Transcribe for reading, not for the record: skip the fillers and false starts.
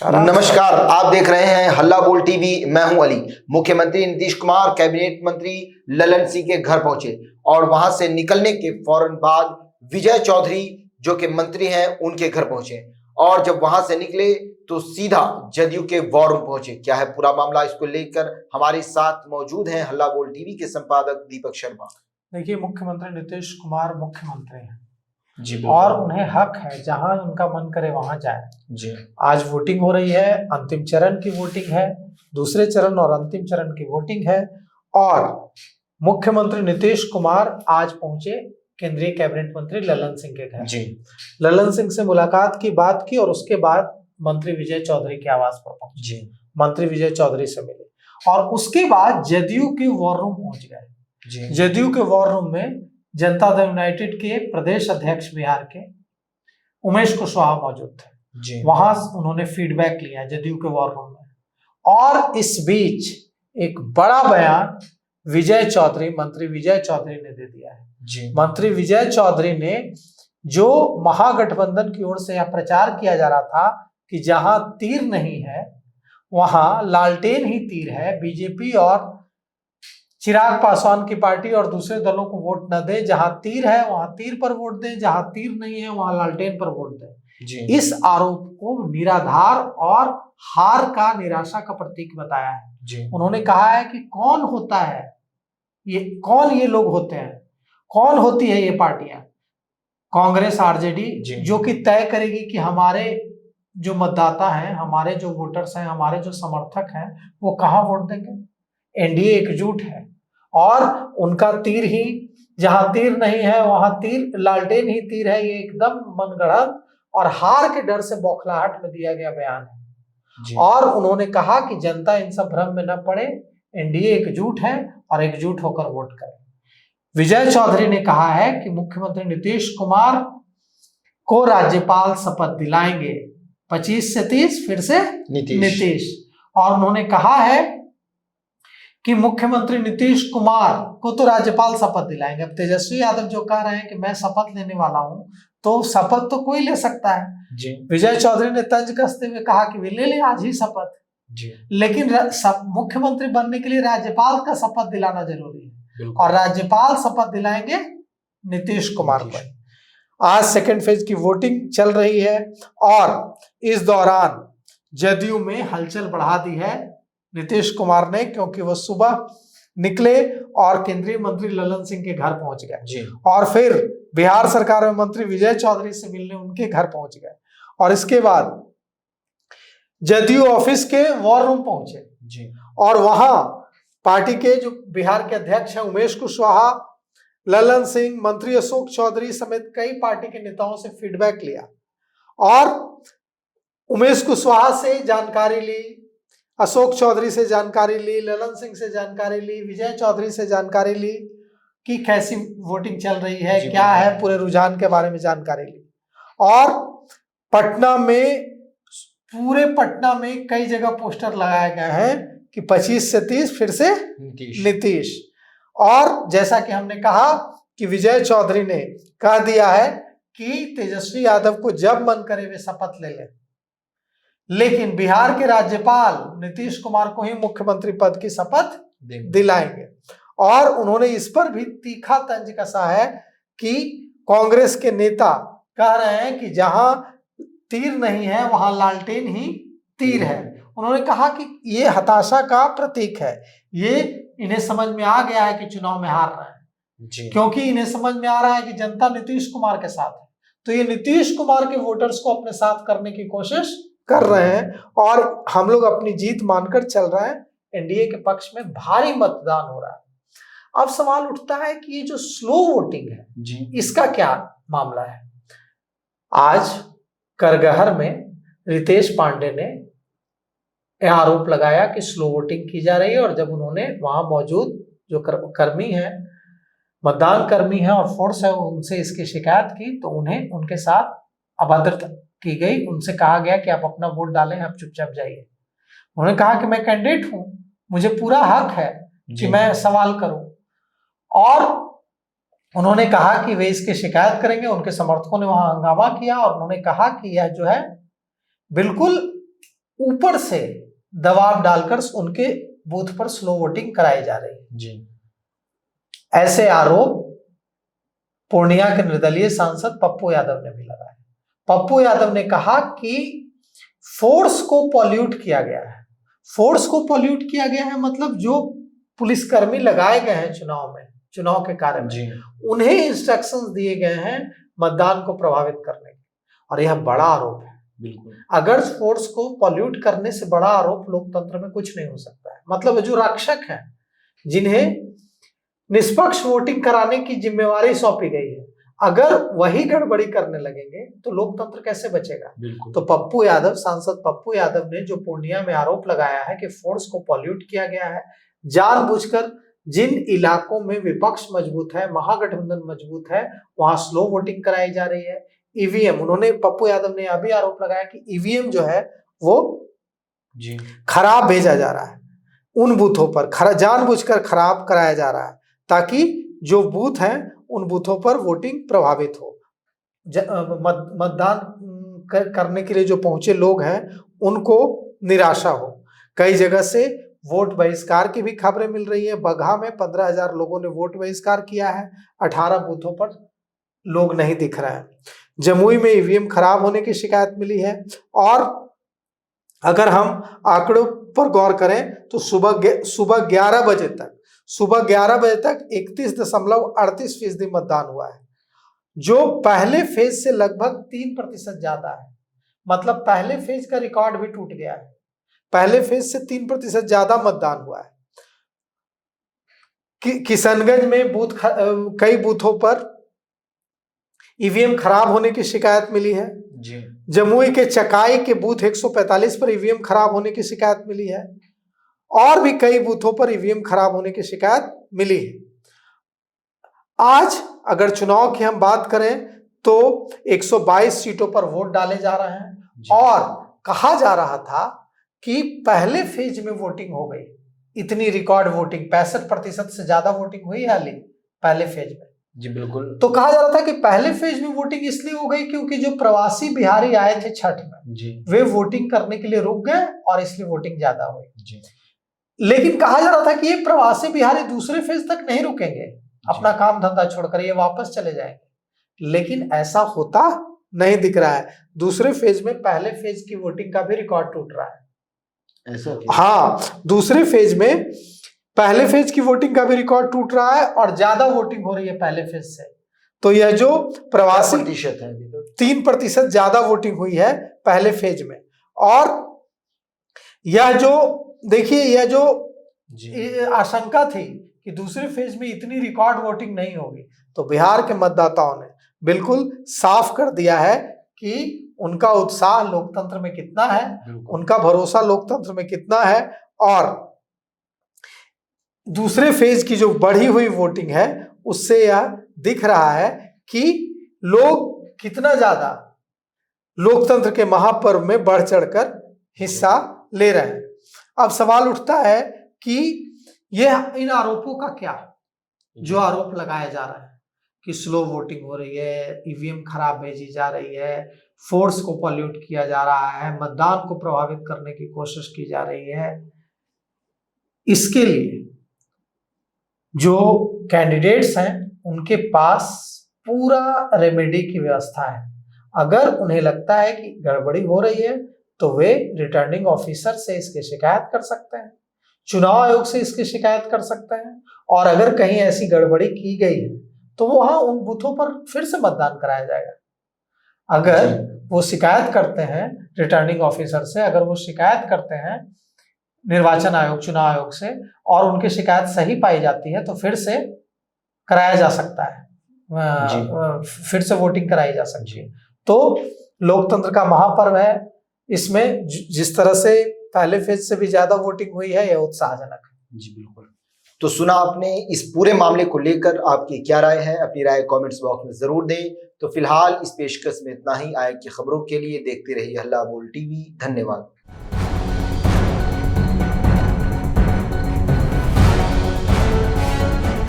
नमस्कार, आप देख रहे हैं हल्ला बोल टीवी। मैं हूं अली। मुख्यमंत्री नीतीश कुमार कैबिनेट मंत्री ललन सिंह के घर पहुंचे और वहां से निकलने के फौरन बाद विजय चौधरी जो कि मंत्री हैं उनके घर पहुंचे और जब वहां से निकले तो सीधा जदयू के वॉर रूम पहुंचे। क्या है पूरा मामला, इसको लेकर हमारे साथ मौजूद हैं हल्ला बोल टीवी के संपादक दीपक शर्मा। देखिए, मुख्यमंत्री नीतीश कुमार मुख्यमंत्री हैं जी और उन्हें हक है जहां उनका मन करे वहां जाए। जी आज वोटिंग हो रही है, अंतिम चरण की वोटिंग है, दूसरे चरण और अंतिम चरण की वोटिंग है और मुख्यमंत्री नीतीश कुमार आज पहुंचे केंद्रीय कैबिनेट मंत्री ललन सिंह के घर। जी ललन सिंह से मुलाकात की, बात की और उसके बाद मंत्री विजय चौधरी के आवास पर पहुंचे। जी मंत्री विजय चौधरी से मिले और उसके बाद जदयू के वॉर रूम पहुंच गए। जी जदयू के वॉर रूम में जनता दल यूनाइटेड के प्रदेश अध्यक्ष बिहार के उमेश कुशवाहा मौजूद थे। जी वहां उन्होंने फीडबैक लिया जदयू के वॉर रूम में और इस बीच एक बड़ा बयान मंत्री विजय चौधरी ने दे दिया है। जी मंत्री विजय चौधरी ने जो महागठबंधन की ओर से यह प्रचार किया जा रहा था कि जहां तीर नहीं है वहां लालटेन ही तीर है, बीजेपी और चिराग पासवान की पार्टी और दूसरे दलों को वोट न दे, जहां तीर है वहां तीर पर वोट दें, जहां तीर नहीं है वहां लालटेन पर वोट दें। जी इस आरोप को निराधार और हार का, निराशा का प्रतीक बताया है। जी उन्होंने कहा है कि कौन होता है कौन ये लोग होते हैं, कौन होती है ये पार्टियां, कांग्रेस आरजेडी, जो कि तय करेगी कि हमारे जो मतदाता हैं, हमारे जो वोटर्स हैं, हमारे जो समर्थक हैं वो कहां वोट देंगे। एनडीए एकजुट है और उनका तीर ही, जहां तीर नहीं है वहां तीर, लालटेन ही तीर है। ये एकदम मनगढ़ंत और हार के डर से बौखलाहट में दिया गया बयान है। और उन्होंने कहा कि जनता इन सब भ्रम में न पड़े, एनडीए एकजुट है और एकजुट होकर वोट करें। विजय चौधरी ने कहा है कि मुख्यमंत्री नीतीश कुमार को राज्यपाल शपथ दिलाएंगे 25 से 30, फिर से नीतीश। और उन्होंने कहा है कि मुख्यमंत्री नीतीश कुमार को तो राज्यपाल शपथ दिलाएंगे। अब तेजस्वी यादव जो कह रहे हैं कि मैं शपथ लेने वाला हूं, तो शपथ तो कोई ले सकता है। जी। विजय चौधरी ने तंज कसते हुए कहा कि वे ले ले आज ही शपथ, लेकिन मुख्यमंत्री बनने के लिए राज्यपाल का शपथ दिलाना जरूरी है और राज्यपाल शपथ दिलाएंगे नीतीश कुमार को। आज सेकेंड फेज की वोटिंग चल रही है और इस दौरान जदयू में हलचल बढ़ा दी है नीतीश कुमार ने, क्योंकि वो सुबह निकले और केंद्रीय मंत्री ललन सिंह के घर पहुंच गए और फिर बिहार सरकार में मंत्री विजय चौधरी से मिलने उनके घर पहुंच गए और इसके बाद जदयू ऑफिस के वॉर रूम पहुंचे और वहां पार्टी के जो बिहार के अध्यक्ष हैं उमेश कुशवाहा, ललन सिंह, मंत्री अशोक चौधरी समेत कई पार्टी के नेताओं से फीडबैक लिया और उमेश कुशवाहा से जानकारी ली, अशोक चौधरी से जानकारी ली, ललन सिंह से जानकारी ली, विजय चौधरी से जानकारी ली कि कैसी वोटिंग चल रही है, क्या है पूरे रुझान के बारे में जानकारी ली। और पूरे पटना में कई जगह पोस्टर लगाए गए हैं कि 25 से 30 फिर से नीतीश। और जैसा कि हमने कहा कि विजय चौधरी ने कह दिया है कि तेजस्वी यादव को जब मन करे वे शपथ ले लें, लेकिन बिहार के राज्यपाल नीतीश कुमार को ही मुख्यमंत्री पद की शपथ दिलाएंगे। और उन्होंने इस पर भी तीखा तंज कसा है कि कांग्रेस के नेता कह रहे हैं कि जहां तीर नहीं है वहां लालटेन ही तीर है। उन्होंने कहा कि ये हताशा का प्रतीक है, ये इन्हें समझ में आ गया है कि चुनाव में हार रहे हैं, क्योंकि इन्हें समझ में आ रहा है कि जनता नीतीश कुमार के साथ है, तो ये नीतीश कुमार के वोटर्स को अपने साथ करने की कोशिश कर रहे हैं और हम लोग अपनी जीत मानकर चल रहे हैं। एनडीए के पक्ष में भारी मतदान हो रहा है। अब सवाल उठता है कि ये जो स्लो वोटिंग है इसका क्या मामला है। आज करगहर में रितेश पांडे ने यह आरोप लगाया कि स्लो वोटिंग की जा रही है और जब उन्होंने वहां मौजूद जो कर्मी है, मतदान कर्मी है और फोर्स है, उनसे इसकी शिकायत की तो उन्हें उनके साथ अभद्रता की गई। उनसे कहा गया कि आप अपना वोट डालें, आप चुपचाप जाइए। उन्होंने कहा कि मैं कैंडिडेट हूं, मुझे पूरा हक है कि मैं सवाल करूं और उन्होंने कहा कि वे इसकी शिकायत करेंगे। उनके समर्थकों ने वहां हंगामा किया और उन्होंने कहा कि यह जो है बिल्कुल ऊपर से दबाव डालकर उनके बूथ पर स्लो वोटिंग कराई जा रही है जी। ऐसे आरोप पूर्णिया के निर्दलीय सांसद पप्पू यादव ने भी लगाया। पप्पू यादव ने कहा कि फोर्स को पॉल्यूट किया गया है। फोर्स को पॉल्यूट किया गया है मतलब जो पुलिसकर्मी लगाए गए हैं चुनाव के कार्य में, उन्हें इंस्ट्रक्शंस दिए गए हैं मतदान को प्रभावित करने के, और यह बड़ा आरोप है। बिल्कुल, अगर फोर्स को पॉल्यूट करने से बड़ा आरोप लोकतंत्र में कुछ नहीं हो सकता है। मतलब जो रक्षक हैं, जिन्हें निष्पक्ष वोटिंग कराने की जिम्मेवारी सौंपी गई है, अगर वही गड़बड़ी करने लगेंगे तो लोकतंत्र कैसे बचेगा। बिल्कुल। तो सांसद पप्पू यादव ने जो पूर्णिया में आरोप लगाया है कि फोर्स को पॉल्यूट किया गया है, जानबूझकर जिन इलाकों में विपक्ष मजबूत है, महागठबंधन मजबूत है, वहां स्लो वोटिंग कराई जा रही है। ईवीएम, पप्पू यादव ने यह भी आरोप लगाया कि ईवीएम जो है वो जी खराब भेजा जा रहा है, उन बूथों पर जानबूझकर खराब कराया जा रहा है ताकि जो बूथ हैं उन बूथों पर वोटिंग प्रभावित हो। मतदान करने के लिए जो पहुंचे लोग हैं उनको निराशा हो। कई जगह से वोट बहिष्कार की भी खबरें मिल रही है। बगहा में 15,000 लोगों ने वोट बहिष्कार किया है, 18 बूथों पर लोग नहीं दिख रहे हैं। जमुई में ईवीएम खराब होने की शिकायत मिली है, और अगर हम आंकड़ों पर गौर करें तो सुबह 11 बजे तक 31.38% मतदान हुआ है, जो पहले फेज से लगभग 3% ज्यादा है। मतलब पहले फेज का रिकॉर्ड भी टूट गया है। पहले फेज से 3% ज्यादा मतदान हुआ है। किशनगंज में कई बूथों पर ईवीएम खराब होने की शिकायत मिली है जी। जमुई के चकाई के बूथ 145 पर ईवीएम खराब होने की शिकायत मिली है, और भी कई बूथों पर ईवीएम खराब होने की शिकायत मिली है। आज अगर चुनाव की हम बात करें तो 122 सीटों पर वोट डाले जा रहे हैं, और कहा जा रहा था कि पहले फेज में वोटिंग हो गई, इतनी रिकॉर्ड वोटिंग 65% से ज्यादा वोटिंग हुई है अली पहले फेज में। जी बिल्कुल। तो कहा जा रहा था कि पहले फेज में वोटिंग इसलिए हो गई क्योंकि जो प्रवासी बिहारी आए थे छठ में जी, वे वोटिंग करने के लिए रुक गए और इसलिए वोटिंग ज्यादा हुई जी। लेकिन कहा जा रहा था कि ये प्रवासी बिहारी दूसरे फेज तक नहीं रुकेंगे, अपना काम धंधा छोड़कर ये वापस चले जाएंगे, लेकिन ऐसा होता नहीं दिख रहा है। दूसरे फेज में पहले फेज की वोटिंग का भी रिकॉर्ड टूट रहा है। ऐसा हाँ, दूसरे फेज में पहले फेज की वोटिंग का भी रिकॉर्ड टूट रहा है और ज्यादा वोटिंग हो रही है पहले फेज से। तो यह जो प्रवासी प्रतिशत है, 3% ज्यादा वोटिंग हुई है पहले फेज में। और यह जो देखिए, यह जो आशंका थी कि दूसरे फेज में इतनी रिकॉर्ड वोटिंग नहीं होगी, तो बिहार के मतदाताओं ने बिल्कुल साफ कर दिया है कि उनका उत्साह लोकतंत्र में कितना है, उनका भरोसा लोकतंत्र में कितना है। और दूसरे फेज की जो बढ़ी हुई वोटिंग है उससे यह दिख रहा है कि लोग कितना ज्यादा लोकतंत्र के महापर्व में बढ़ चढ़कर हिस्सा ले रहे हैं। अब सवाल उठता है कि यह इन आरोपों का क्या, जो आरोप लगाया जा रहा है कि स्लो वोटिंग हो रही है, ईवीएम खराब भेजी जा रही है, फोर्स को पॉल्यूट किया जा रहा है, मतदान को प्रभावित करने की कोशिश की जा रही है, इसके लिए जो कैंडिडेट्स हैं उनके पास पूरा रेमेडी की व्यवस्था है। अगर उन्हें लगता है कि गड़बड़ी हो रही है तो वे रिटर्निंग ऑफिसर से इसकी शिकायत कर सकते हैं, चुनाव आयोग से इसकी शिकायत कर सकते हैं, और अगर कहीं ऐसी गड़बड़ी की गई है तो वहां उन बूथों पर फिर से मतदान कराया जाएगा। अगर वो शिकायत करते हैं रिटर्निंग ऑफिसर से, अगर वो शिकायत करते हैं निर्वाचन आयोग, चुनाव आयोग से, और उनकी शिकायत सही पाई जाती है तो फिर से कराया जा सकता है, फिर से वोटिंग कराई जा सकती है। तो लोकतंत्र का महापर्व है, इसमें जिस तरह से पहले फेज से भी ज्यादा वोटिंग हुई है, यह उत्साहजनक है। जी बिल्कुल। तो सुना आपने, इस पूरे मामले को लेकर आपकी क्या राय है, अपनी राय कमेंट्स बॉक्स में जरूर दें। तो फिलहाल इस पेशकश में इतना ही। आए की खबरों के लिए देखते रहिए हल्ला बोल टीवी। धन्यवाद।